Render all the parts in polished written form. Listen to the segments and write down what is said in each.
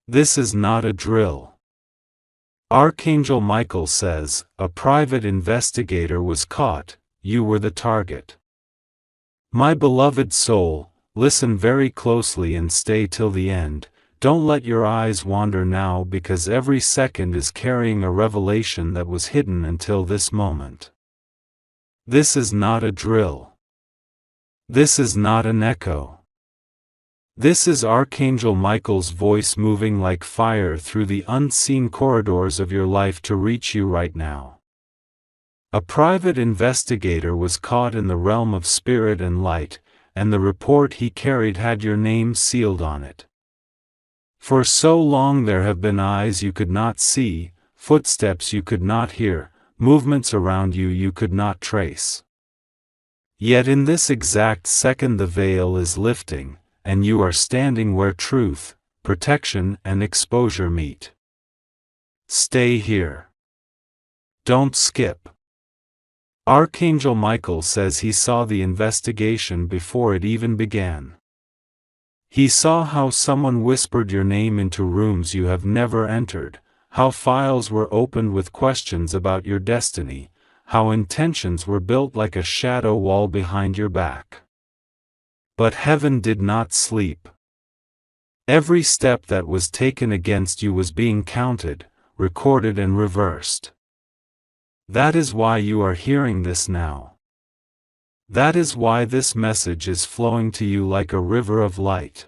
This is not a drill. Archangel Michael says, a private investigator was caught, you were the target. My beloved soul, listen very closely and stay till the end. Don't let your eyes wander now, because every second is carrying a revelation that was hidden until this moment. This is not a drill. This is not an echo. This is Archangel Michael's voice moving like fire through the unseen corridors of your life to reach you right now. A private investigator was caught in the realm of spirit and light, and the report he carried had your name sealed on it. For so long there have been eyes you could not see, footsteps you could not hear, movements around you you could not trace. Yet in this exact second the veil is lifting, and you are standing where truth, protection, and exposure meet. Stay here. Don't skip. Archangel Michael says he saw the investigation before it even began. He saw how someone whispered your name into rooms you have never entered, how files were opened with questions about your destiny, how intentions were built like a shadow wall behind your back. But heaven did not sleep. Every step that was taken against you was being counted, recorded, and reversed. That is why you are hearing this now. That is why this message is flowing to you like a river of light.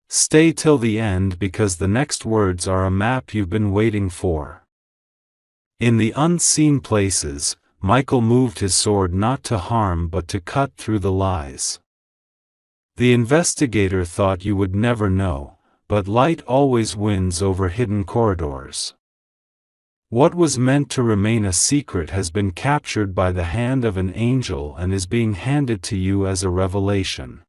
Stay till the end, because the next words are a map you've been waiting for. In the unseen places, Michael moved his sword not to harm but to cut through the lies. The investigator thought you would never know, but light always wins over hidden corridors. What was meant to remain a secret has been captured by the hand of an angel and is being handed to you as a revelation.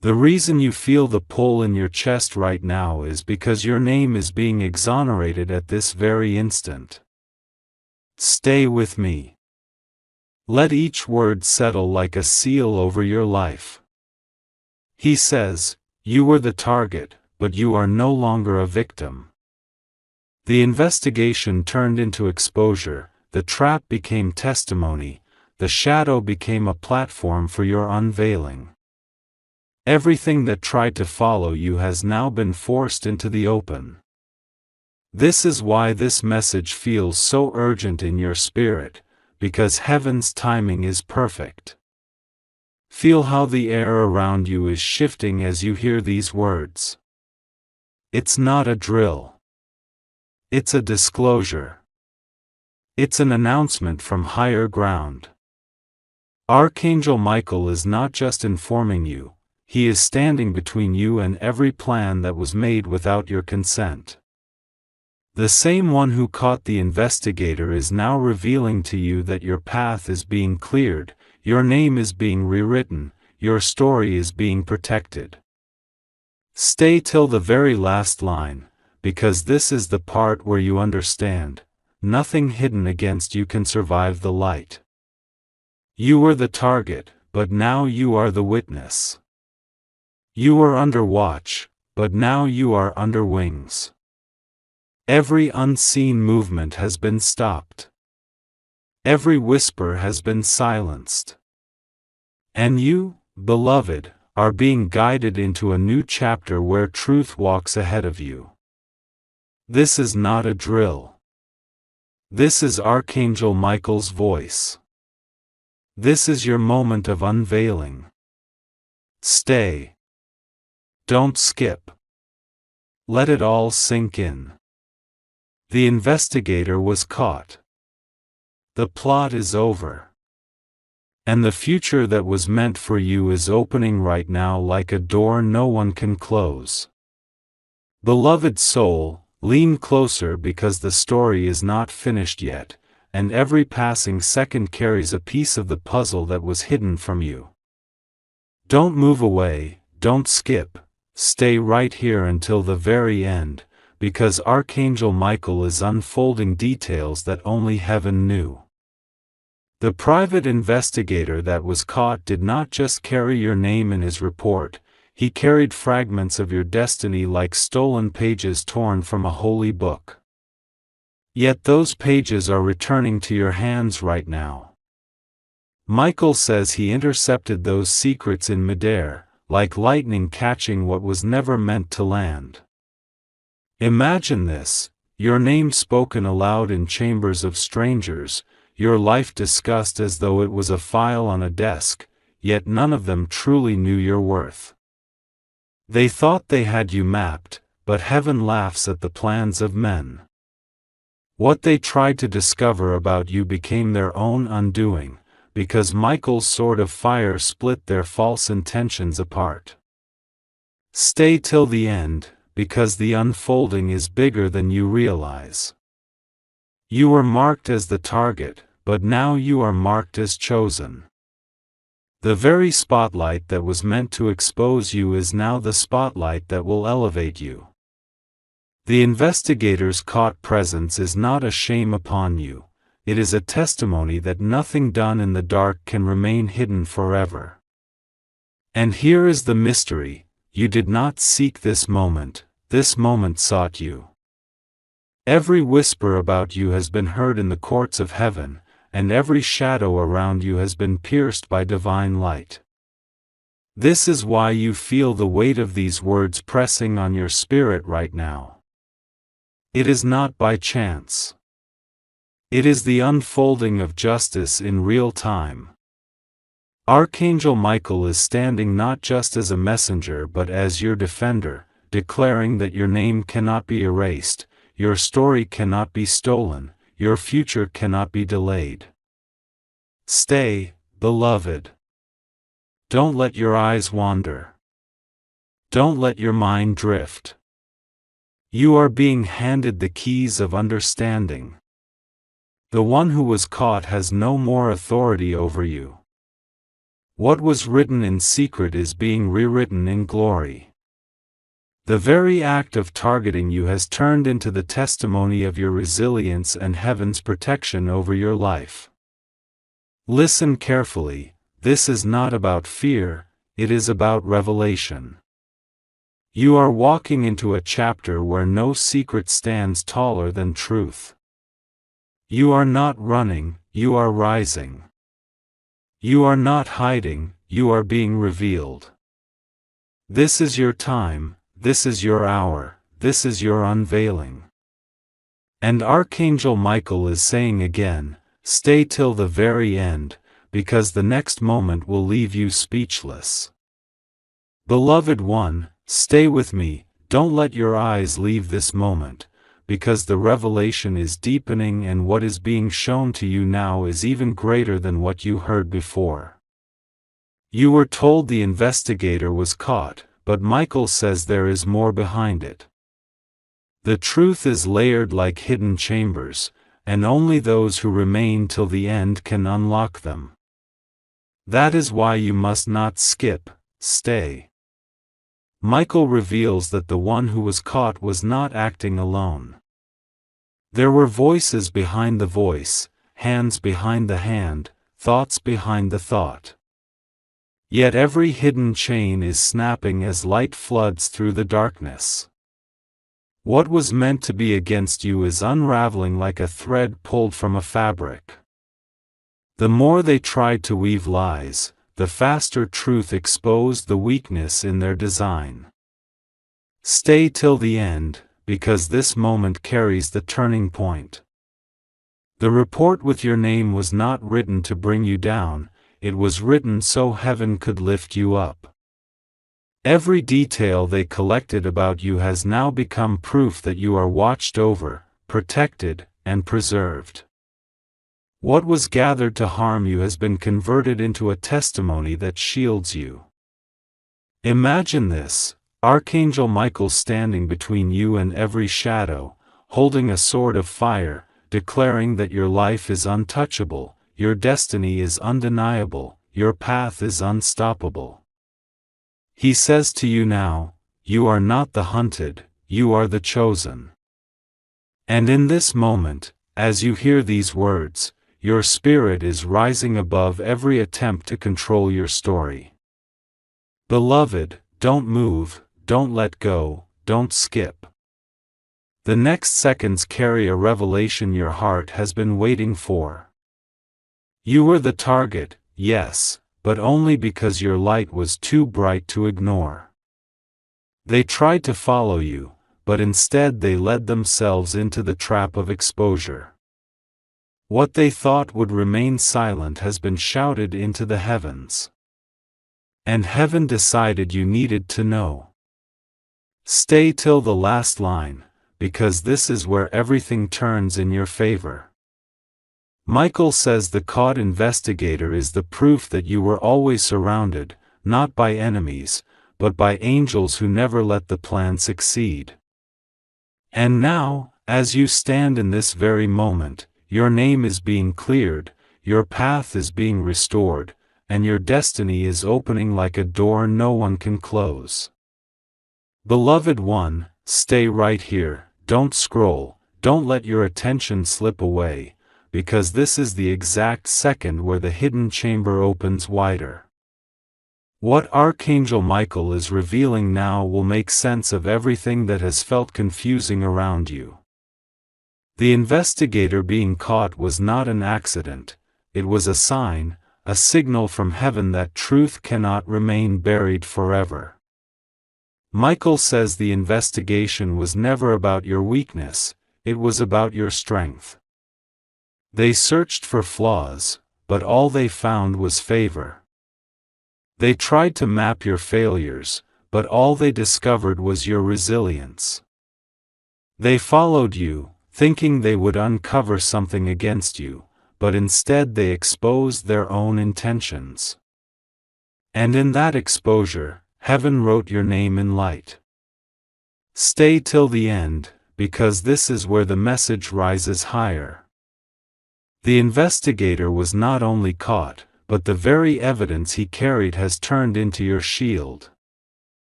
The reason you feel the pull in your chest right now is because your name is being exonerated at this very instant. Stay with me. Let each word settle like a seal over your life. He says, you were the target, but you are no longer a victim. The investigation turned into exposure, the trap became testimony, the shadow became a platform for your unveiling. Everything that tried to follow you has now been forced into the open. This is why this message feels so urgent in your spirit, because heaven's timing is perfect. Feel how the air around you is shifting as you hear these words. It's not a drill. It's a disclosure. It's an announcement from higher ground. Archangel Michael is not just informing you, he is standing between you and every plan that was made without your consent. The same one who caught the investigator is now revealing to you that your path is being cleared, your name is being rewritten, your story is being protected. Stay till the very last line, because this is the part where you understand, nothing hidden against you can survive the light. You were the target, but now you are the witness. You were under watch, but now you are under wings. Every unseen movement has been stopped. Every whisper has been silenced. And you, beloved, are being guided into a new chapter where truth walks ahead of you. This is not a drill. This is Archangel Michael's voice. This is your moment of unveiling. Stay. Don't skip. Let it all sink in. The investigator was caught. The plot is over. And the future that was meant for you is opening right now like a door no one can close. Beloved soul, lean closer because the story is not finished yet, and every passing second carries a piece of the puzzle that was hidden from you. Don't move away, don't skip, stay right here until the very end, because Archangel Michael is unfolding details that only heaven knew. The private investigator that was caught did not just carry your name in his report, he carried fragments of your destiny like stolen pages torn from a holy book. Yet those pages are returning to your hands right now. Michael says he intercepted those secrets in midair, like lightning catching what was never meant to land. Imagine this, your name spoken aloud in chambers of strangers, your life discussed as though it was a file on a desk, yet none of them truly knew your worth. They thought they had you mapped, but heaven laughs at the plans of men. What they tried to discover about you became their own undoing, because Michael's sword of fire split their false intentions apart. Stay till the end, because the unfolding is bigger than you realize. You were marked as the target, but now you are marked as chosen. The very spotlight that was meant to expose you is now the spotlight that will elevate you. The investigator's caught presence is not a shame upon you, it is a testimony that nothing done in the dark can remain hidden forever. And here is the mystery, you did not seek this moment sought you. Every whisper about you has been heard in the courts of heaven, and every shadow around you has been pierced by divine light. This is why you feel the weight of these words pressing on your spirit right now. It is not by chance. It is the unfolding of justice in real time. Archangel Michael is standing not just as a messenger but as your defender, declaring that your name cannot be erased, your story cannot be stolen, your future cannot be delayed. Stay, beloved. Don't let your eyes wander. Don't let your mind drift. You are being handed the keys of understanding. The one who was caught has no more authority over you. What was written in secret is being rewritten in glory. The very act of targeting you has turned into the testimony of your resilience and heaven's protection over your life. Listen carefully, this is not about fear, it is about revelation. You are walking into a chapter where no secret stands taller than truth. You are not running, you are rising. You are not hiding, you are being revealed. This is your time, this is your hour, this is your unveiling. And Archangel Michael is saying again, stay till the very end, because the next moment will leave you speechless. Beloved one, stay with me, don't let your eyes leave this moment, because the revelation is deepening and what is being shown to you now is even greater than what you heard before. You were told the investigator was caught, but Michael says there is more behind it. The truth is layered like hidden chambers, and only those who remain till the end can unlock them. That is why you must not skip, stay. Michael reveals that the one who was caught was not acting alone. There were voices behind the voice, hands behind the hand, thoughts behind the thought. Yet every hidden chain is snapping as light floods through the darkness. What was meant to be against you is unraveling like a thread pulled from a fabric. The more they tried to weave lies, the faster truth exposed the weakness in their design. Stay till the end, because this moment carries the turning point. The report with your name was not written to bring you down, it was written so heaven could lift you up. Every detail they collected about you has now become proof that you are watched over, protected, and preserved. What was gathered to harm you has been converted into a testimony that shields you. Imagine this, Archangel Michael standing between you and every shadow, holding a sword of fire, declaring that your life is untouchable, your destiny is undeniable, your path is unstoppable. He says to you now, you are not the hunted, you are the chosen. And in this moment, as you hear these words, your spirit is rising above every attempt to control your story. Beloved, don't move, don't let go, don't skip. The next seconds carry a revelation your heart has been waiting for. You were the target, yes, but only because your light was too bright to ignore. They tried to follow you, but instead they led themselves into the trap of exposure. What they thought would remain silent has been shouted into the heavens. And heaven decided you needed to know. Stay till the last line, because this is where everything turns in your favor. Michael says the caught investigator is the proof that you were always surrounded, not by enemies, but by angels who never let the plan succeed. And now, as you stand in this very moment, your name is being cleared, your path is being restored, and your destiny is opening like a door no one can close. Beloved one, stay right here, don't scroll, don't let your attention slip away, because this is the exact second where the hidden chamber opens wider. What Archangel Michael is revealing now will make sense of everything that has felt confusing around you. The investigator being caught was not an accident, it was a sign, a signal from heaven that truth cannot remain buried forever. Michael says the investigation was never about your weakness, it was about your strength. They searched for flaws, but all they found was favor. They tried to map your failures, but all they discovered was your resilience. They followed you, thinking they would uncover something against you, but instead they exposed their own intentions. And in that exposure, heaven wrote your name in light. Stay till the end, because this is where the message rises higher. The investigator was not only caught, but the very evidence he carried has turned into your shield.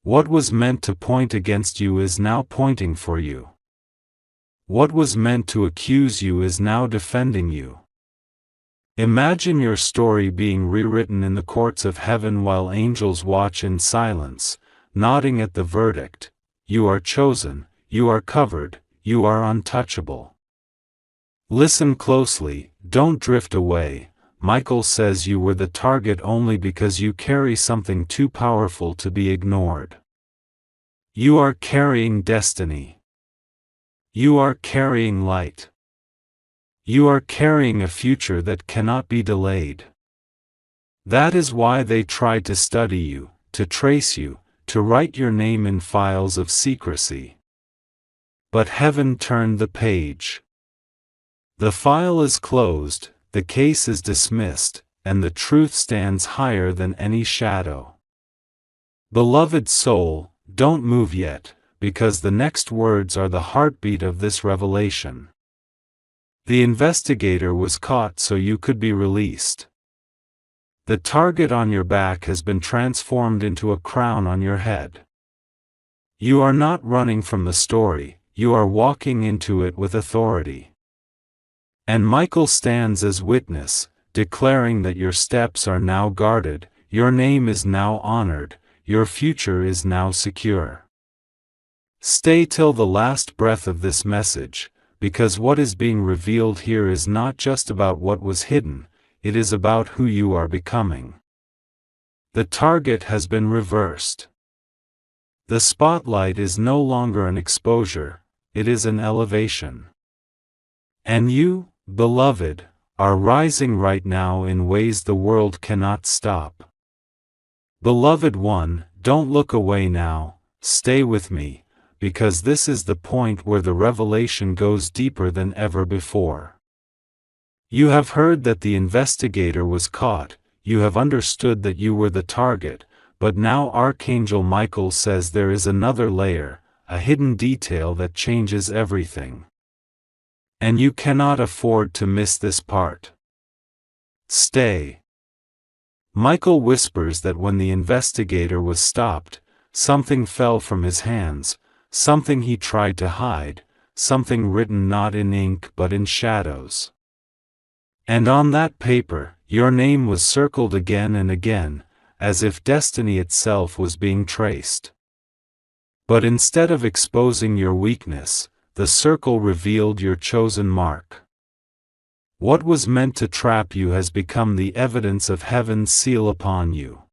What was meant to point against you is now pointing for you. What was meant to accuse you is now defending you. Imagine your story being rewritten in the courts of heaven while angels watch in silence, nodding at the verdict: you are chosen, you are covered, you are untouchable. Listen closely, don't drift away. Michael says you were the target only because you carry something too powerful to be ignored. You are carrying destiny. You are carrying light. You are carrying a future that cannot be delayed. That is why they tried to study you, to trace you, to write your name in files of secrecy. But heaven turned the page. The file is closed, the case is dismissed, and the truth stands higher than any shadow. Beloved soul, don't move yet, because the next words are the heartbeat of this revelation. The investigator was caught so you could be released. The target on your back has been transformed into a crown on your head. You are not running from the story, you are walking into it with authority. And Michael stands as witness, declaring that your steps are now guarded, your name is now honored, your future is now secure. Stay till the last breath of this message, because what is being revealed here is not just about what was hidden, it is about who you are becoming. The target has been reversed. The spotlight is no longer an exposure, it is an elevation. And you, beloved, are rising right now in ways the world cannot stop. Beloved one, don't look away now, stay with me, because this is the point where the revelation goes deeper than ever before. You have heard that the investigator was caught, you have understood that you were the target, but now Archangel Michael says there is another layer, a hidden detail that changes everything. And you cannot afford to miss this part. Stay. Michael whispers that when the investigator was stopped, something fell from his hands, something he tried to hide, something written not in ink but in shadows. And on that paper, your name was circled again and again, as if destiny itself was being traced. But instead of exposing your weakness, the circle revealed your chosen mark. What was meant to trap you has become the evidence of heaven's seal upon you.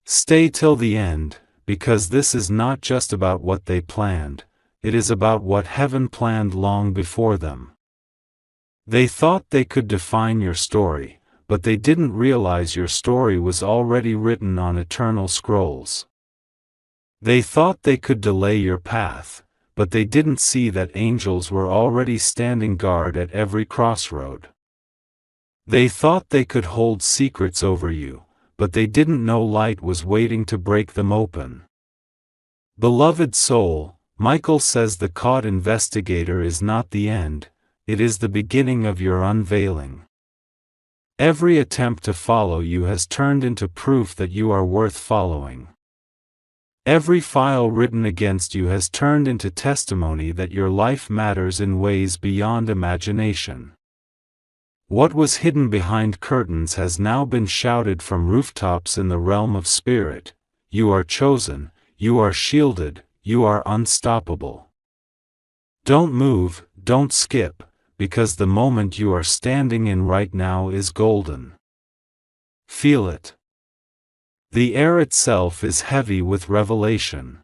Stay till the end, because this is not just about what they planned, it is about what heaven planned long before them. They thought they could define your story, but they didn't realize your story was already written on eternal scrolls. They thought they could delay your path, but they didn't see that angels were already standing guard at every crossroad. They thought they could hold secrets over you, but they didn't know light was waiting to break them open. Beloved soul, Michael says the caught investigator is not the end, it is the beginning of your unveiling. Every attempt to follow you has turned into proof that you are worth following. Every file written against you has turned into testimony that your life matters in ways beyond imagination. What was hidden behind curtains has now been shouted from rooftops in the realm of spirit. You are chosen, you are shielded, you are unstoppable. Don't move, don't skip, because the moment you are standing in right now is golden. Feel it. The air itself is heavy with revelation.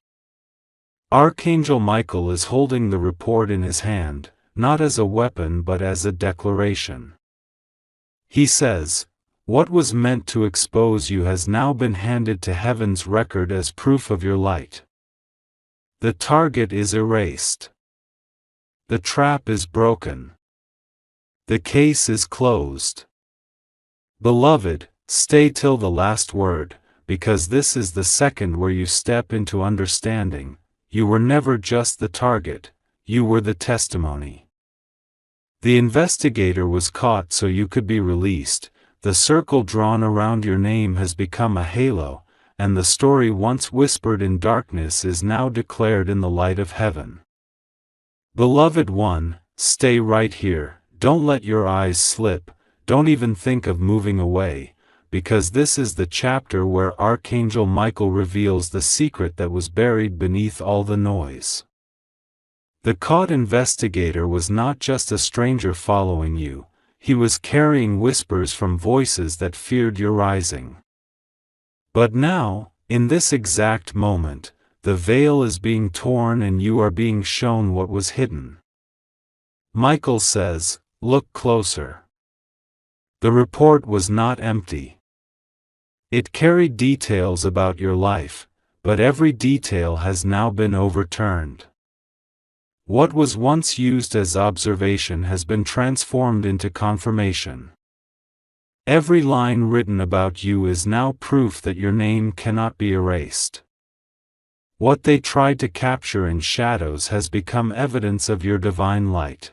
Archangel Michael is holding the report in his hand, not as a weapon but as a declaration. He says, "What was meant to expose you has now been handed to heaven's record as proof of your light. The target is erased. The trap is broken. The case is closed. Beloved, stay till the last word, because this is the second where you step into understanding. You were never just the target, you were the testimony. The investigator was caught so you could be released, the circle drawn around your name has become a halo, and the story once whispered in darkness is now declared in the light of heaven. Beloved one, stay right here, don't let your eyes slip, don't even think of moving away, because this is the chapter where Archangel Michael reveals the secret that was buried beneath all the noise. The caught investigator was not just a stranger following you, he was carrying whispers from voices that feared your rising. But now, in this exact moment, the veil is being torn and you are being shown what was hidden. Michael says, "Look closer." The report was not empty. It carried details about your life, but every detail has now been overturned. What was once used as observation has been transformed into confirmation. Every line written about you is now proof that your name cannot be erased. What they tried to capture in shadows has become evidence of your divine light.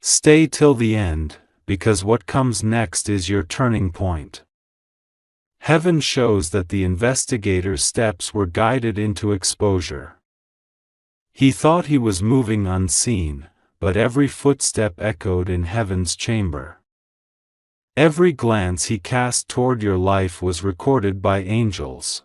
Stay till the end, because what comes next is your turning point. Heaven shows that the investigator's steps were guided into exposure. He thought he was moving unseen, but every footstep echoed in heaven's chamber. Every glance he cast toward your life was recorded by angels.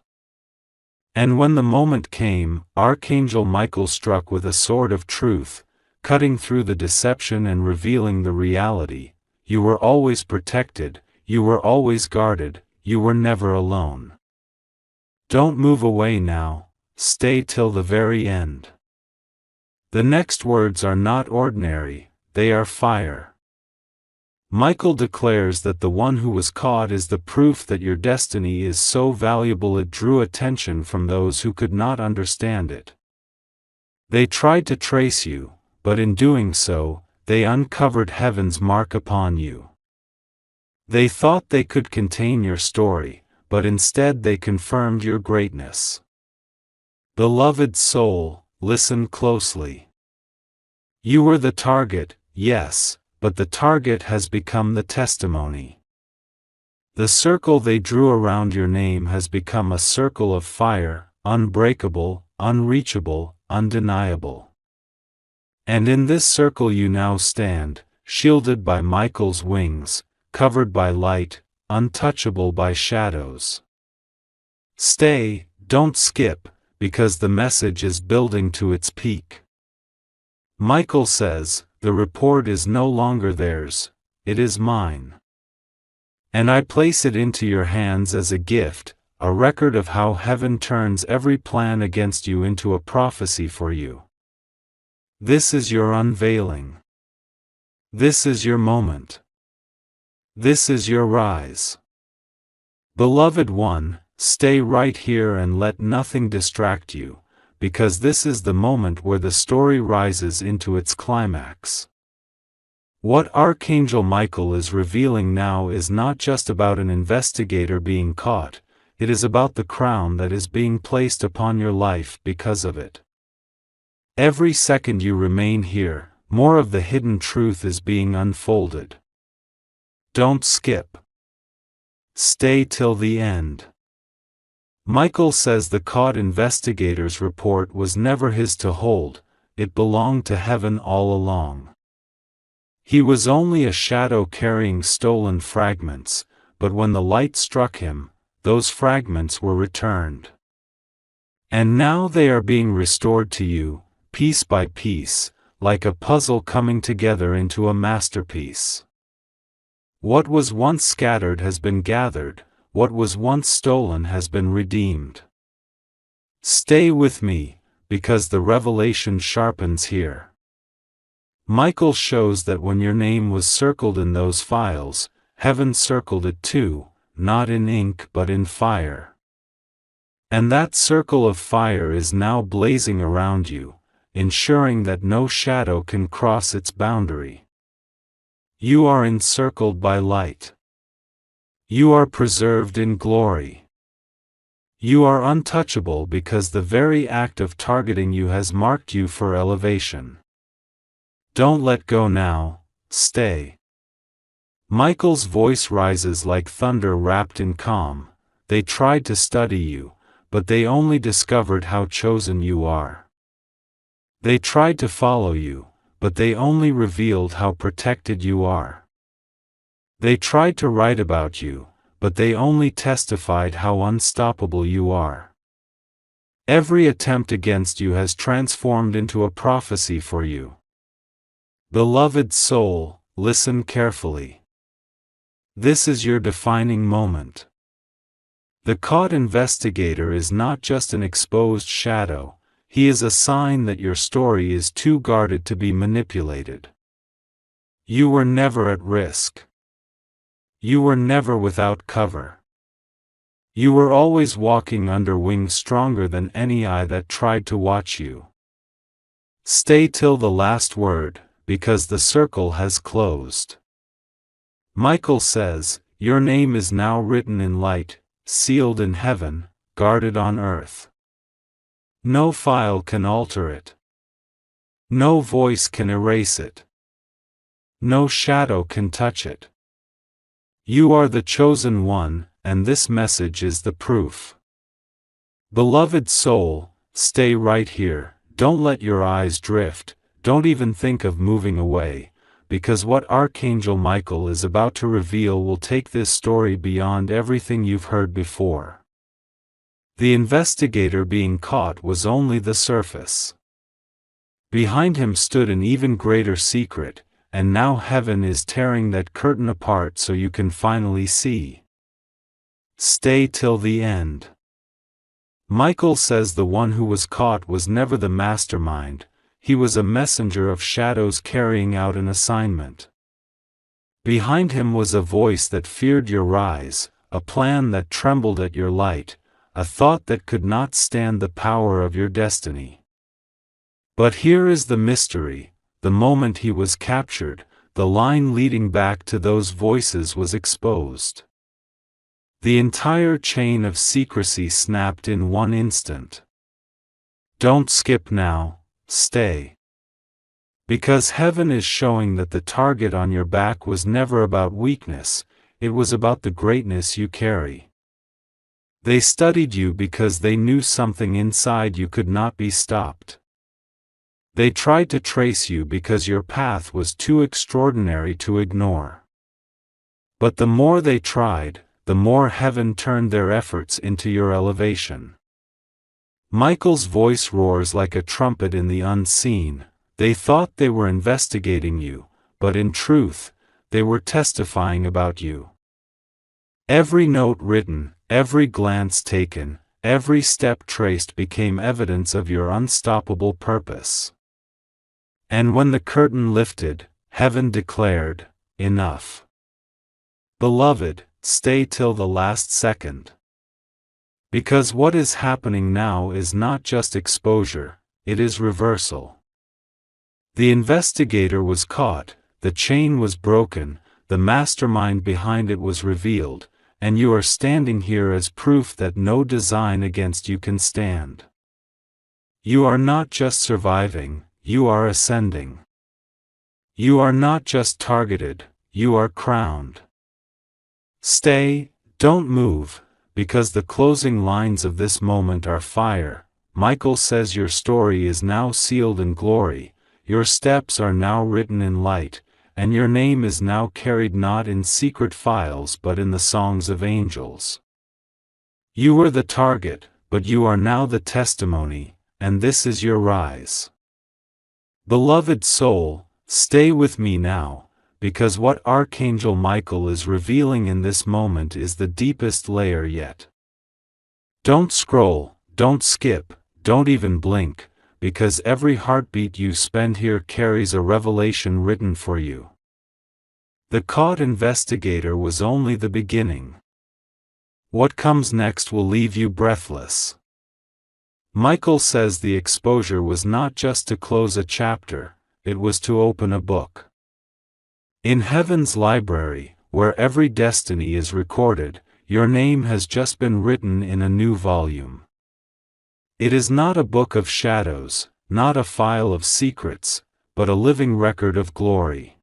And when the moment came, Archangel Michael struck with a sword of truth, cutting through the deception and revealing the reality. You were always protected, you were always guarded, you were never alone. Don't move away now, stay till the very end. The next words are not ordinary, they are fire. Michael declares that the one who was caught is the proof that your destiny is so valuable it drew attention from those who could not understand it. They tried to trace you, but in doing so, they uncovered heaven's mark upon you. They thought they could contain your story, but instead they confirmed your greatness. Beloved soul, listen closely. You were the target, yes, but the target has become the testimony. The circle they drew around your name has become a circle of fire, unbreakable, unreachable, undeniable. And in this circle you now stand, shielded by Michael's wings, covered by light, untouchable by shadows. Stay, don't skip, because the message is building to its peak. Michael says, the report is no longer theirs, it is mine. And I place it into your hands as a gift, a record of how heaven turns every plan against you into a prophecy for you. This is your unveiling. This is your moment. This is your rise. Beloved one, stay right here and let nothing distract you, because this is the moment where the story rises into its climax. What Archangel Michael is revealing now is not just about an investigator being caught, it is about the crown that is being placed upon your life because of it. Every second you remain here, more of the hidden truth is being unfolded. Don't skip. Stay till the end. Michael says the caught investigator's report was never his to hold, it belonged to heaven all along. He was only a shadow carrying stolen fragments, but when the light struck him, those fragments were returned. And now they are being restored to you, piece by piece, like a puzzle coming together into a masterpiece. What was once scattered has been gathered, what was once stolen has been redeemed. Stay with me, because the revelation sharpens here. Michael shows that when your name was circled in those files, heaven circled it too, not in ink but in fire. And that circle of fire is now blazing around you, ensuring that no shadow can cross its boundary. You are encircled by light. You are preserved in glory. You are untouchable because the very act of targeting you has marked you for elevation. Don't let go now, stay. Michael's voice rises like thunder wrapped in calm. They tried to study you, but they only discovered how chosen you are. They tried to follow you, but they only revealed how protected you are. They tried to write about you, but they only testified how unstoppable you are. Every attempt against you has transformed into a prophecy for you. Beloved soul, listen carefully. This is your defining moment. The caught investigator is not just an exposed shadow, he is a sign that your story is too guarded to be manipulated. You were never at risk. You were never without cover. You were always walking under wings stronger than any eye that tried to watch you. Stay till the last word, because the circle has closed. Michael says, your name is now written in light, sealed in heaven, guarded on earth. No file can alter it. No voice can erase it. No shadow can touch it. You are the chosen one, and this message is the proof. Beloved soul, stay right here, don't let your eyes drift, don't even think of moving away, because what Archangel Michael is about to reveal will take this story beyond everything you've heard before. The investigator being caught was only the surface. Behind him stood an even greater secret, and now heaven is tearing that curtain apart so you can finally see. Stay till the end. Michael says the one who was caught was never the mastermind, he was a messenger of shadows carrying out an assignment. Behind him was a voice that feared your rise, a plan that trembled at your light, a thought that could not stand the power of your destiny. But here is the mystery, the moment he was captured, the line leading back to those voices was exposed. The entire chain of secrecy snapped in one instant. Don't skip now, stay. Because heaven is showing that the target on your back was never about weakness, it was about the greatness you carry. They studied you because they knew something inside you could not be stopped. They tried to trace you because your path was too extraordinary to ignore. But the more they tried, the more heaven turned their efforts into your elevation. Michael's voice roars like a trumpet in the unseen. They thought they were investigating you, but in truth, they were testifying about you. Every note written, every glance taken, every step traced became evidence of your unstoppable purpose. And when the curtain lifted, heaven declared, "Enough. Beloved, stay till the last second." Because what is happening now is not just exposure, it is reversal. The investigator was caught, the chain was broken, the mastermind behind it was revealed, and you are standing here as proof that no design against you can stand. You are not just surviving, you are ascending. You are not just targeted, you are crowned. Stay, don't move, because the closing lines of this moment are fire. Michael says your story is now sealed in glory, your steps are now written in light, and your name is now carried not in secret files but in the songs of angels. You were the target, but you are now the testimony, and this is your rise. Beloved soul, stay with me now, because what Archangel Michael is revealing in this moment is the deepest layer yet. Don't scroll, don't skip, don't even blink, because every heartbeat you spend here carries a revelation written for you. The caught investigator was only the beginning. What comes next will leave you breathless. Michael says the exposure was not just to close a chapter, it was to open a book. In heaven's library, where every destiny is recorded, your name has just been written in a new volume. It is not a book of shadows, not a file of secrets, but a living record of glory.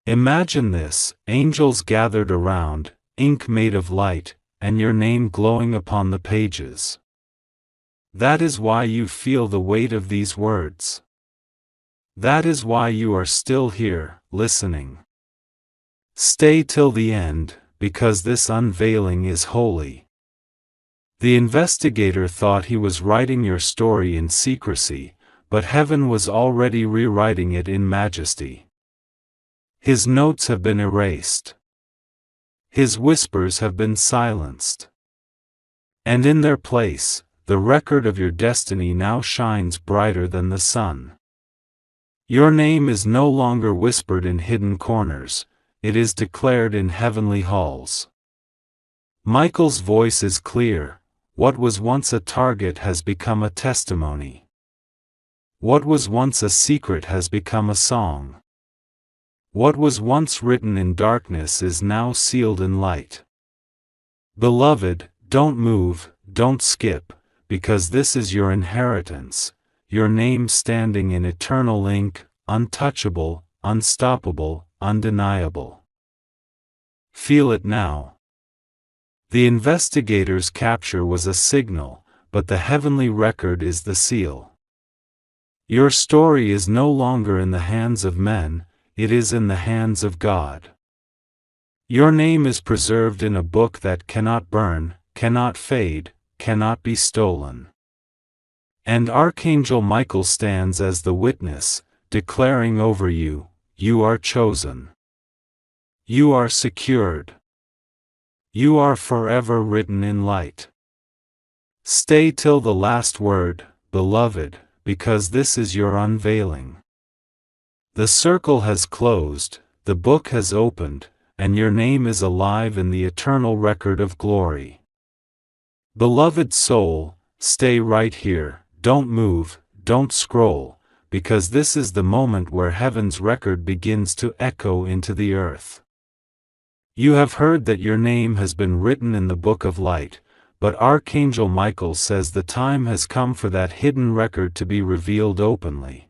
Imagine this: angels gathered around, ink made of light, and your name glowing upon the pages. That is why you feel the weight of these words. That is why you are still here, listening. Stay till the end, because this unveiling is holy. The investigator thought he was writing your story in secrecy, but heaven was already rewriting it in majesty. His notes have been erased. His whispers have been silenced. And in their place, the record of your destiny now shines brighter than the sun. Your name is no longer whispered in hidden corners, it is declared in heavenly halls. Michael's voice is clear: what was once a target has become a testimony. What was once a secret has become a song. What was once written in darkness is now sealed in light. Beloved, don't move, don't skip, because this is your inheritance, your name standing in eternal ink, untouchable, unstoppable, undeniable. Feel it now. The investigator's capture was a signal, but the heavenly record is the seal. Your story is no longer in the hands of men, it is in the hands of God. Your name is preserved in a book that cannot burn, cannot fade, cannot be stolen. And Archangel Michael stands as the witness, declaring over you, you are chosen. You are secured. You are forever written in light. Stay till the last word, beloved, because this is your unveiling. The circle has closed, the book has opened, and your name is alive in the eternal record of glory. Beloved soul, stay right here, don't move, don't scroll, because this is the moment where heaven's record begins to echo into the earth. You have heard that your name has been written in the book of light, but Archangel Michael says the time has come for that hidden record to be revealed openly.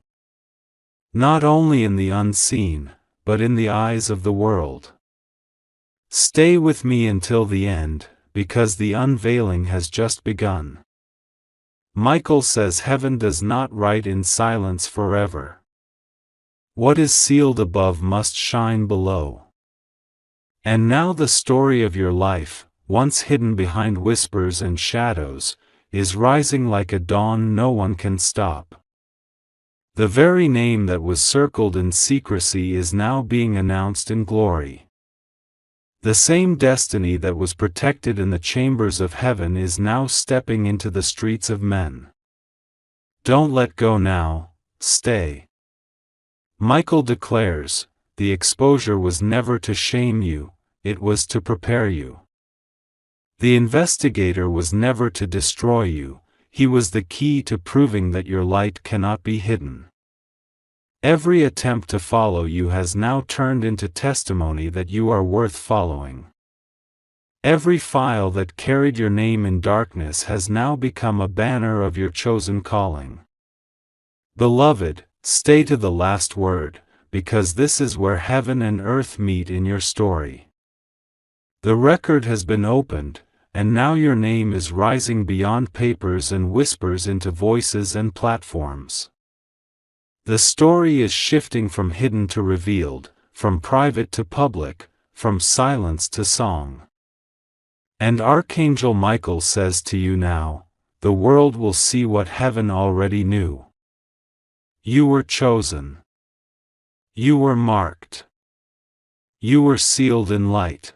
Not only in the unseen, but in the eyes of the world. Stay with me until the end, because the unveiling has just begun. Michael says heaven does not write in silence forever. What is sealed above must shine below. And now the story of your life, once hidden behind whispers and shadows, is rising like a dawn no one can stop. The very name that was circled in secrecy is now being announced in glory. The same destiny that was protected in the chambers of heaven is now stepping into the streets of men. Don't let go now, stay. Michael declares, the exposure was never to shame you, it was to prepare you. The investigator was never to destroy you, he was the key to proving that your light cannot be hidden. Every attempt to follow you has now turned into testimony that you are worth following. Every file that carried your name in darkness has now become a banner of your chosen calling. Beloved, stay to the last word, because this is where heaven and earth meet in your story. The record has been opened, and now your name is rising beyond papers and whispers into voices and platforms. The story is shifting from hidden to revealed, from private to public, from silence to song. And Archangel Michael says to you now, the world will see what heaven already knew. You were chosen. You were marked. You were sealed in light.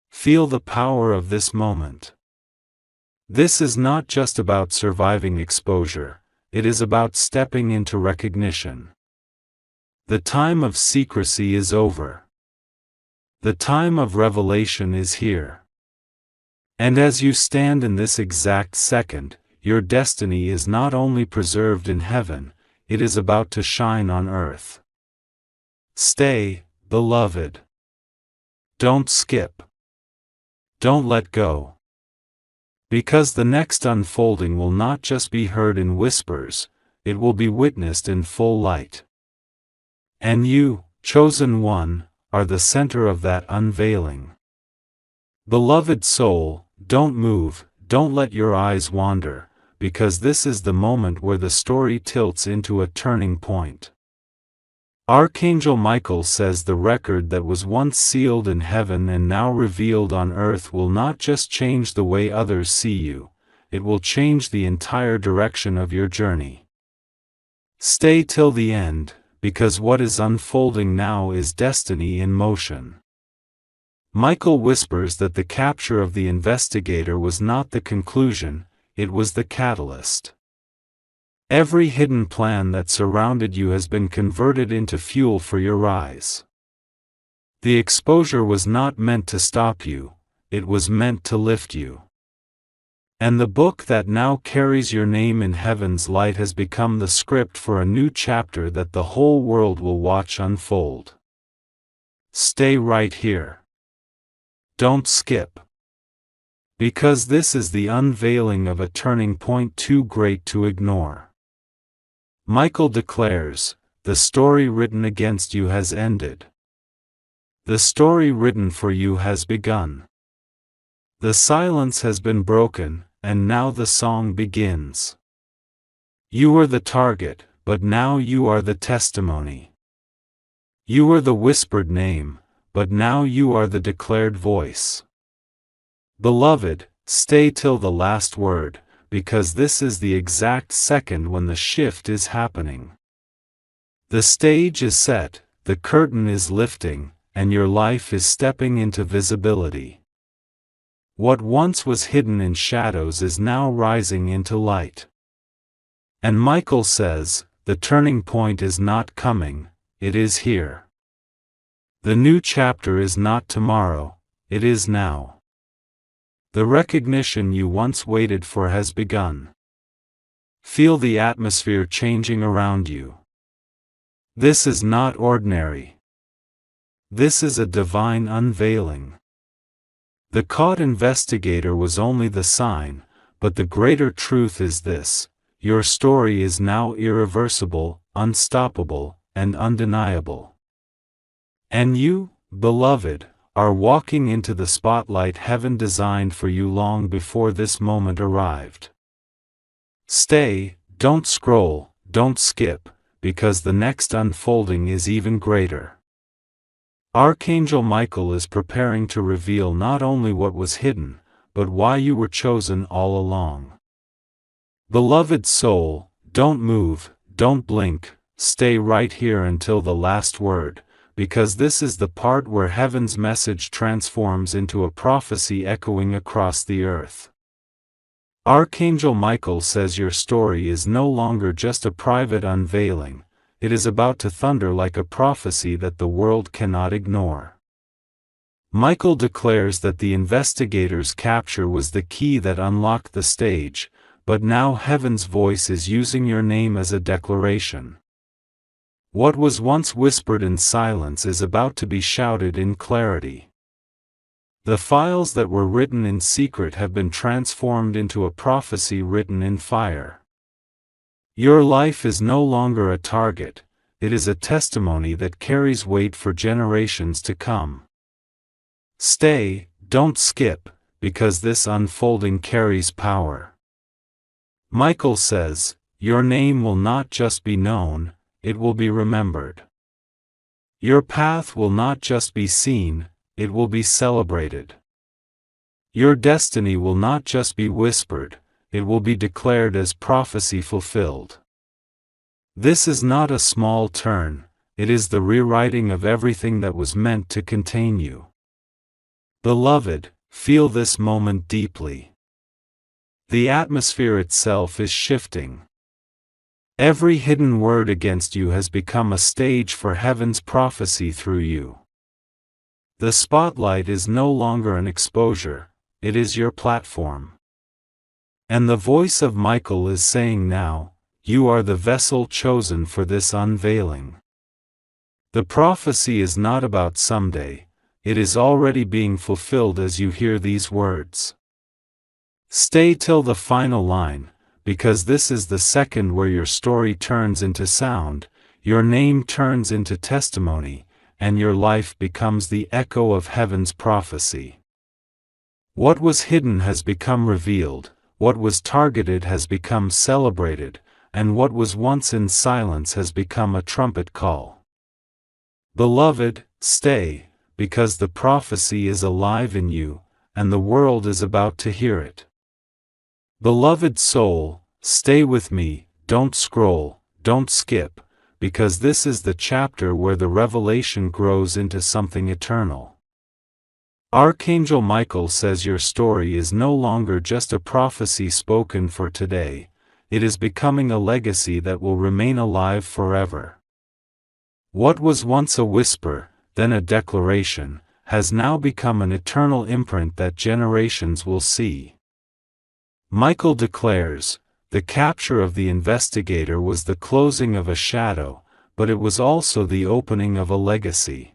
Feel the power of this moment. This is not just about surviving exposure, it is about stepping into recognition. The time of secrecy is over. The time of revelation is here. And as you stand in this exact second, your destiny is not only preserved in heaven, it is about to shine on earth. Stay, beloved. Don't skip. Don't let go. Because the next unfolding will not just be heard in whispers, it will be witnessed in full light. And you, chosen one, are the center of that unveiling. Beloved soul, don't move, don't let your eyes wander, because this is the moment where the story tilts into a turning point. Archangel Michael says the record that was once sealed in heaven and now revealed on earth will not just change the way others see you, it will change the entire direction of your journey. Stay till the end, because what is unfolding now is destiny in motion. Michael whispers that the capture of the investigator was not the conclusion, it was the catalyst. Every hidden plan that surrounded you has been converted into fuel for your rise. The exposure was not meant to stop you, it was meant to lift you. And the book that now carries your name in heaven's light has become the script for a new chapter that the whole world will watch unfold. Stay right here. Don't skip. Because this is the unveiling of a turning point too great to ignore. Michael declares, the story written against you has ended. The story written for you has begun. The silence has been broken, and now the song begins. You were the target, but now you are the testimony. You were the whispered name, but now you are the declared voice. Beloved, stay till the last word, because this is the exact second when the shift is happening. The stage is set, the curtain is lifting, and your life is stepping into visibility. What once was hidden in shadows is now rising into light. And Michael says, the turning point is not coming, it is here. The new chapter is not tomorrow, it is now. The recognition you once waited for has begun. Feel the atmosphere changing around you. This is not ordinary. This is a divine unveiling. The caught investigator was only the sign, but the greater truth is this: your story is now irreversible, unstoppable, and undeniable. And you, beloved, are walking into the spotlight heaven designed for you long before this moment arrived. Stay, don't scroll, don't skip, because the next unfolding is even greater. Archangel Michael is preparing to reveal not only what was hidden, but why you were chosen all along. Beloved soul, don't move, don't blink, stay right here until the last word, because this is the part where heaven's message transforms into a prophecy echoing across the earth. Archangel Michael says your story is no longer just a private unveiling, it is about to thunder like a prophecy that the world cannot ignore. Michael declares that the investigator's capture was the key that unlocked the stage, but now heaven's voice is using your name as a declaration. What was once whispered in silence is about to be shouted in clarity. The files that were written in secret have been transformed into a prophecy written in fire. Your life is no longer a target, it is a testimony that carries weight for generations to come. Stay, don't skip, because this unfolding carries power. Michael says, your name will not just be known, it will be remembered. Your path will not just be seen, it will be celebrated. Your destiny will not just be whispered, it will be declared as prophecy fulfilled. This is not a small turn, it is the rewriting of everything that was meant to contain you. Beloved, feel this moment deeply. The atmosphere itself is shifting. Every hidden word against you has become a stage for heaven's prophecy through you. The spotlight is no longer an exposure, it is your platform. And the voice of Michael is saying now, you are the vessel chosen for this unveiling. The prophecy is not about someday, it is already being fulfilled as you hear these words. Stay till the final line, because this is the second where your story turns into sound, your name turns into testimony, and your life becomes the echo of heaven's prophecy. What was hidden has become revealed, what was targeted has become celebrated, and what was once in silence has become a trumpet call. Beloved, stay, because the prophecy is alive in you, and the world is about to hear it. Beloved soul, stay with me, don't scroll, don't skip, because this is the chapter where the revelation grows into something eternal. Archangel Michael says your story is no longer just a prophecy spoken for today, it is becoming a legacy that will remain alive forever. What was once a whisper, then a declaration, has now become an eternal imprint that generations will see. Michael declares, the capture of the investigator was the closing of a shadow, but it was also the opening of a legacy.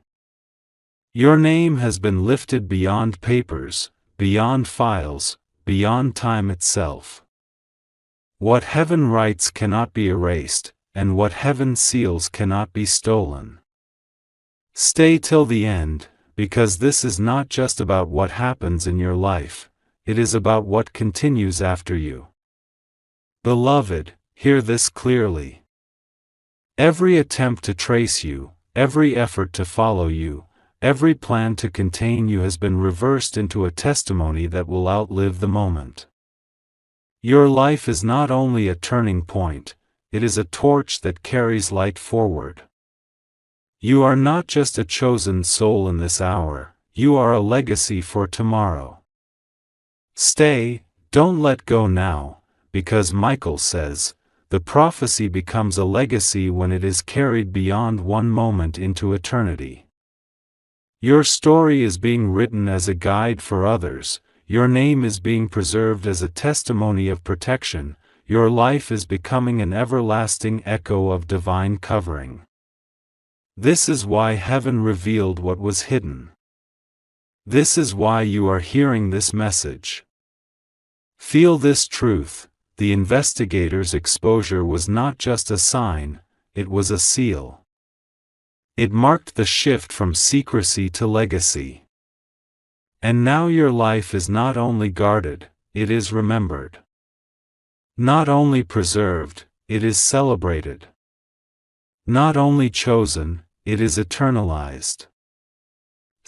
Your name has been lifted beyond papers, beyond files, beyond time itself. What heaven writes cannot be erased, and what heaven seals cannot be stolen. Stay till the end, because this is not just about what happens in your life, it is about what continues after you. Beloved, hear this clearly. Every attempt to trace you, every effort to follow you, every plan to contain you has been reversed into a testimony that will outlive the moment. Your life is not only a turning point, it is a torch that carries light forward. You are not just a chosen soul in this hour, you are a legacy for tomorrow. Stay, don't let go now, because Michael says, the prophecy becomes a legacy when it is carried beyond one moment into eternity. Your story is being written as a guide for others, your name is being preserved as a testimony of protection, your life is becoming an everlasting echo of divine covering. This is why heaven revealed what was hidden. This is why you are hearing this message. Feel this truth. The investigator's exposure was not just a sign, it was a seal. It marked the shift from secrecy to legacy. And now your life is not only guarded, it is remembered. Not only preserved, it is celebrated. Not only chosen, it is eternalized.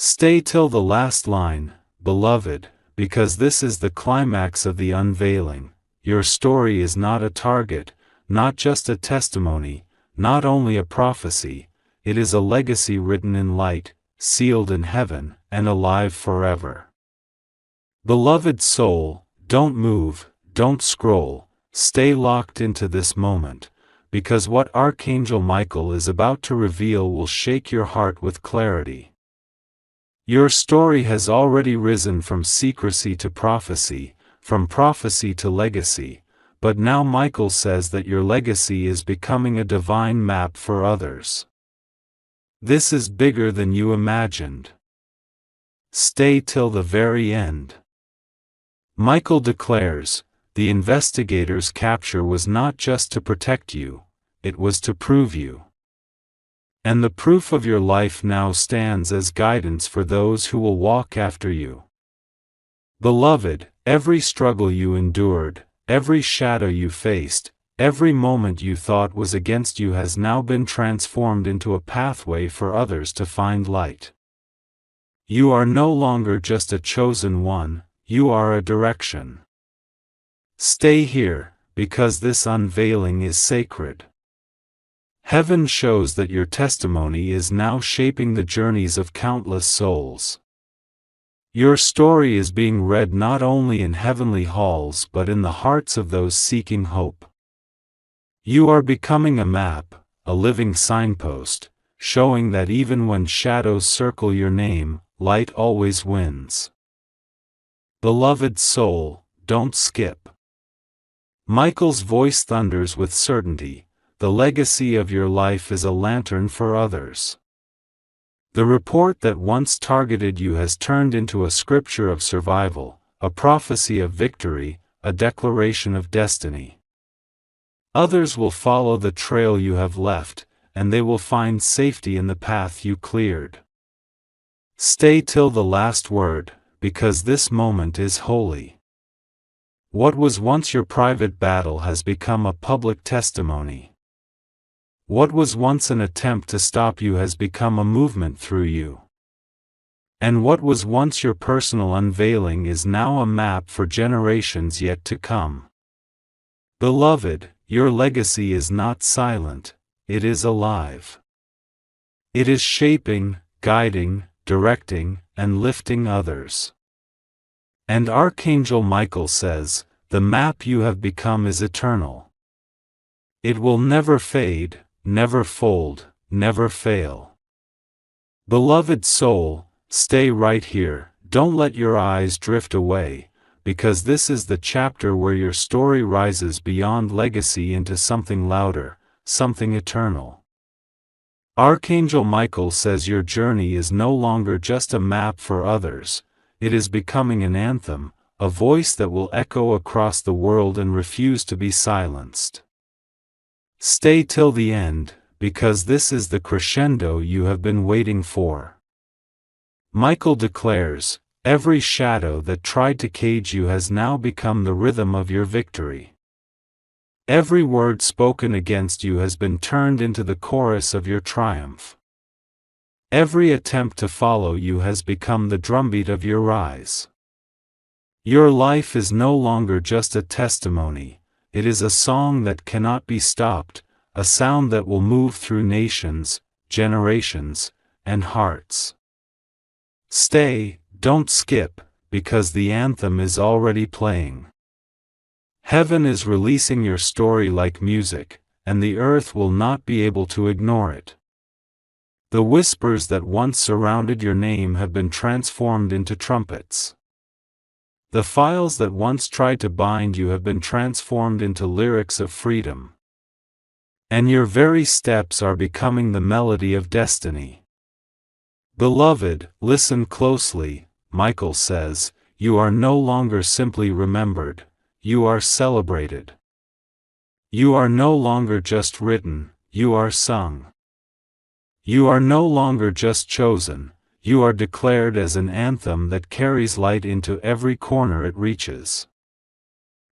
Stay till the last line, beloved, because this is the climax of the unveiling. Your story is not a target, not just a testimony, not only a prophecy, it is a legacy written in light, sealed in heaven, and alive forever. Beloved soul, don't move, don't scroll, stay locked into this moment, because what Archangel Michael is about to reveal will shake your heart with clarity. Your story has already risen from secrecy to prophecy, from prophecy to legacy, but now Michael says that your legacy is becoming a divine map for others. This is bigger than you imagined. Stay till the very end. Michael declares, the investigator's capture was not just to protect you, it was to prove you. And the proof of your life now stands as guidance for those who will walk after you. Beloved, every struggle you endured, every shadow you faced, every moment you thought was against you has now been transformed into a pathway for others to find light. You are no longer just a chosen one, you are a direction. Stay here, because this unveiling is sacred. Heaven shows that your testimony is now shaping the journeys of countless souls. Your story is being read not only in heavenly halls but in the hearts of those seeking hope. You are becoming a map, a living signpost, showing that even when shadows circle your name, light always wins. Beloved soul, don't skip. Michael's voice thunders with certainty. The legacy of your life is a lantern for others. The report that once targeted you has turned into a scripture of survival, a prophecy of victory, a declaration of destiny. Others will follow the trail you have left, and they will find safety in the path you cleared. Stay till the last word, because this moment is holy. What was once your private battle has become a public testimony. What was once an attempt to stop you has become a movement through you. And what was once your personal unveiling is now a map for generations yet to come. Beloved, your legacy is not silent, it is alive. It is shaping, guiding, directing, and lifting others. And Archangel Michael says, the map you have become is eternal. It will never fade, never fold, never fail. Beloved soul, stay right here, don't let your eyes drift away, because this is the chapter where your story rises beyond legacy into something louder, something eternal. Archangel Michael says your journey is no longer just a map for others, it is becoming an anthem, a voice that will echo across the world and refuse to be silenced. Stay till the end, because this is the crescendo you have been waiting for. Michael declares, every shadow that tried to cage you has now become the rhythm of your victory. Every word spoken against you has been turned into the chorus of your triumph. Every attempt to follow you has become the drumbeat of your rise. Your life is no longer just a testimony, it is a song that cannot be stopped, a sound that will move through nations, generations, and hearts. Stay, don't skip, because the anthem is already playing. Heaven is releasing your story like music, and the earth will not be able to ignore it. The whispers that once surrounded your name have been transformed into trumpets. The files that once tried to bind you have been transformed into lyrics of freedom. And your very steps are becoming the melody of destiny. Beloved, listen closely, Michael says, you are no longer simply remembered, you are celebrated. You are no longer just written, you are sung. You are no longer just chosen, you are declared as an anthem that carries light into every corner it reaches.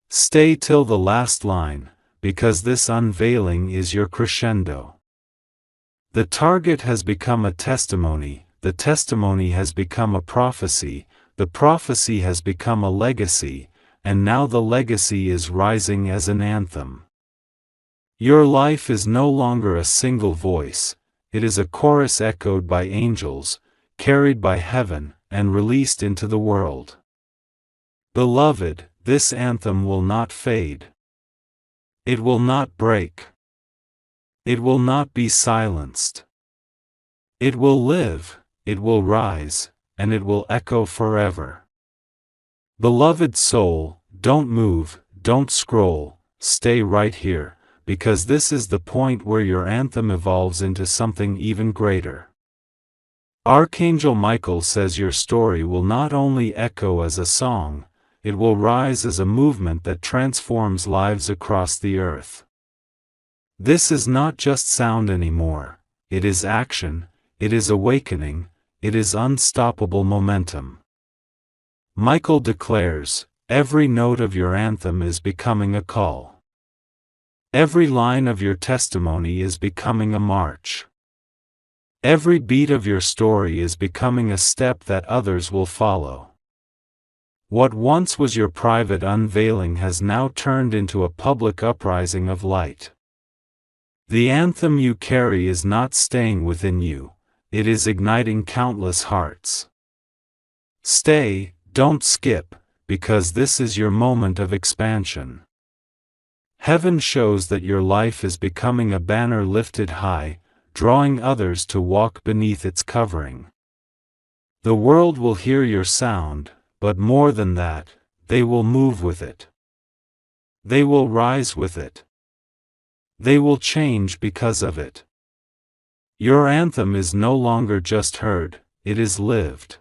Stay till the last line, because this unveiling is your crescendo. The target has become a testimony, the testimony has become a prophecy, the prophecy has become a legacy, and now the legacy is rising as an anthem. Your life is no longer a single voice, it is a chorus echoed by angels, carried by heaven, and released into the world. Beloved, this anthem will not fade. It will not break. It will not be silenced. It will live, it will rise, and it will echo forever. Beloved soul, don't move, don't scroll, stay right here, because this is the point where your anthem evolves into something even greater. Archangel Michael says your story will not only echo as a song, it will rise as a movement that transforms lives across the earth. This is not just sound anymore, it is action, it is awakening, it is unstoppable momentum. Michael declares, every note of your anthem is becoming a call. Every line of your testimony is becoming a march. Every beat of your story is becoming a step that others will follow. What once was your private unveiling has now turned into a public uprising of light. The anthem you carry is not staying within you, it is igniting countless hearts. Stay, don't skip, because this is your moment of expansion. Heaven shows that your life is becoming a banner lifted high, drawing others to walk beneath its covering. The world will hear your sound, but more than that, they will move with it. They will rise with it. They will change because of it. Your anthem is no longer just heard, it is lived.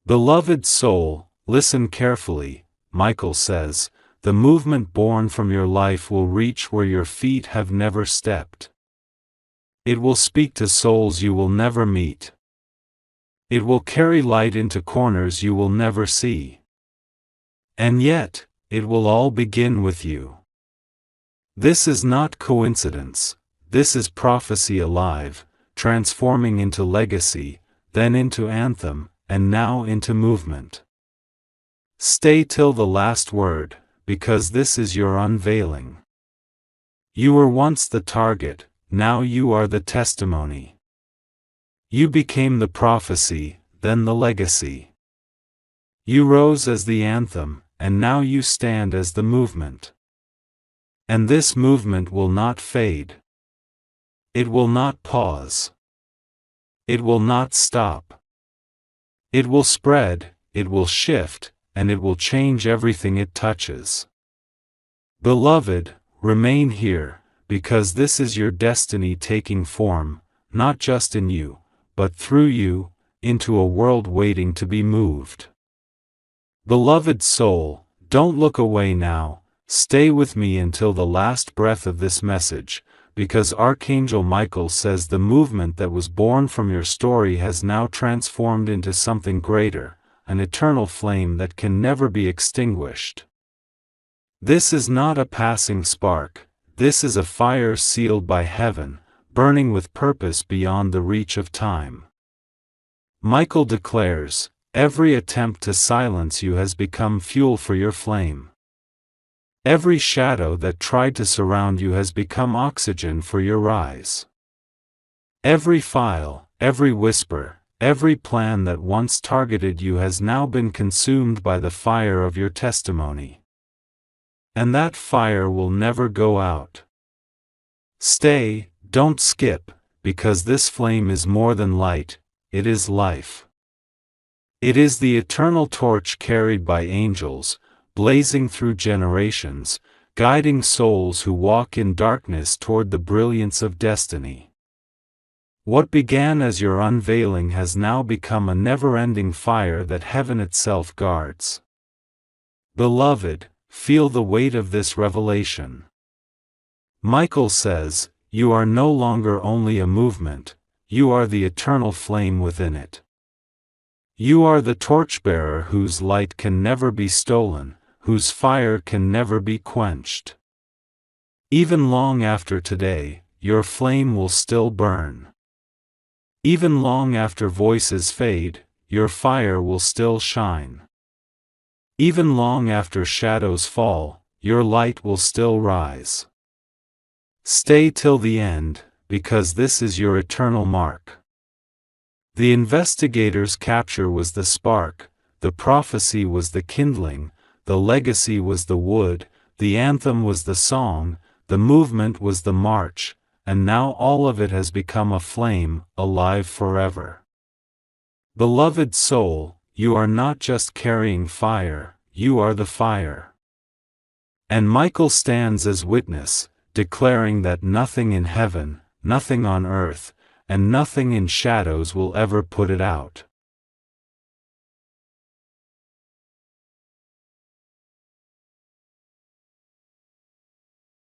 Beloved soul, listen carefully, Michael says, the movement born from your life will reach where your feet have never stepped. It will speak to souls you will never meet. It will carry light into corners you will never see. And yet, it will all begin with you. This is not coincidence, this is prophecy alive, transforming into legacy, then into anthem, and now into movement. Stay till the last word, because this is your unveiling. You were once the target, now you are the testimony. You became the prophecy, then the legacy. You rose as the anthem, and now you stand as the movement. And this movement will not fade. It will not pause. It will not stop. It will spread, it will shift, and it will change everything it touches. Beloved, remain here, because this is your destiny taking form, not just in you, but through you, into a world waiting to be moved. Beloved soul, don't look away now, stay with me until the last breath of this message, because Archangel Michael says the movement that was born from your story has now transformed into something greater, an eternal flame that can never be extinguished. This is not a passing spark, this is a fire sealed by heaven, burning with purpose beyond the reach of time. Michael declares, every attempt to silence you has become fuel for your flame. Every shadow that tried to surround you has become oxygen for your rise. Every file, every whisper, every plan that once targeted you has now been consumed by the fire of your testimony. And that fire will never go out. Stay, don't skip, because this flame is more than light, it is life. It is the eternal torch carried by angels, blazing through generations, guiding souls who walk in darkness toward the brilliance of destiny. What began as your unveiling has now become a never-ending fire that heaven itself guards. Beloved, feel the weight of this revelation. Michael says, you are no longer only a movement, you are the eternal flame within it. You are the torchbearer whose light can never be stolen, whose fire can never be quenched. Even long after today, your flame will still burn. Even long after voices fade, your fire will still shine. Even long after shadows fall, your light will still rise. Stay till the end, because this is your eternal mark. The investigator's capture was the spark, the prophecy was the kindling, the legacy was the wood, the anthem was the song, the movement was the march, and now all of it has become a flame, alive forever. Beloved soul, you are not just carrying fire, you are the fire. And Michael stands as witness, declaring that nothing in heaven, nothing on earth, and nothing in shadows will ever put it out.